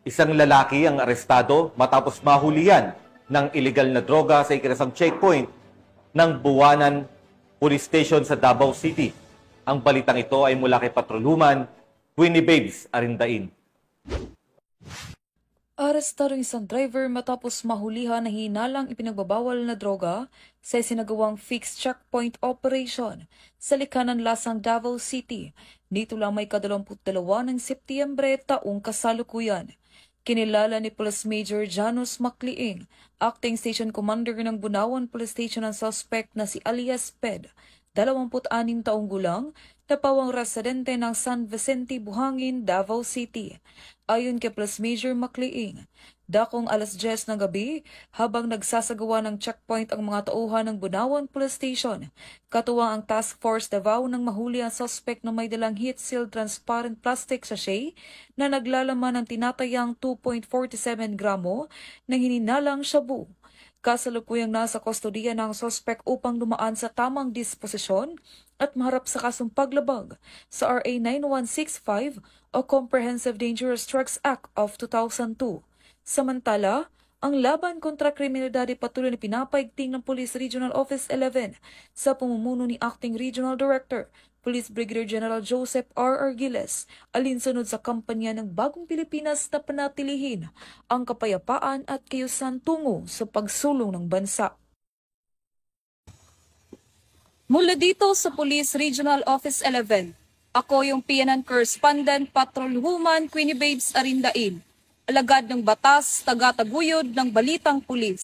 Isang lalaki ang arestado matapos mahulihan ng iligal na droga sa ikinasang checkpoint ng Buwanan Police Station sa Davao City. Ang balitang ito ay mula kay Patrolwoman Winnie Babes Arindain. Arestado isang driver matapos mahulihan na hinalang ipinagbabawal na droga sa sinagawang fixed checkpoint operation sa likanan lasang Davao City. Nito lang may 22 ng Setyembre taong kasalukuyan. Kinilala ni Police Major Janus Macliing, Acting Station Commander ng Bunawan Police Station ang suspect na si alias Ped, 26 taong gulang, na pawang residente ng San Vicente, Buhangin, Davao City. Ayon kay Police Major Macliing, dakong alas 10 ng gabi habang nagsasagawa ng checkpoint ang mga tauhan ng Bunawan Police Station. Katuwang ang Task Force Davao nang mahuli ang suspect na may dalang heat-sealed transparent plastic sachet na naglalaman ng tinatayang 2.47 gramo ng hininalang shabu. Kasalukuyang nasa kustodiya ng suspect upang dumaan sa tamang disposisyon at maharap sa kasong paglabag sa RA 9165 o Comprehensive Dangerous Drugs Act of 2002. Samantala, ang laban kontra kriminalidad ay patuloy na pinapaigting ng Police Regional Office 11 sa pamumuno ni Acting Regional Director Police Brigadier General Joseph R. Argiles, alinsunod sa kampanya ng Bagong Pilipinas na panatilihin ang kapayapaan at kayusan tungo sa pagsulong ng bansa. Mula dito sa Police Regional Office 11, ako yung PNN Correspondent Patrolwoman Winnie Babes Arindain, alagad ng batas, taga-taguyod ng Balitang Pulis.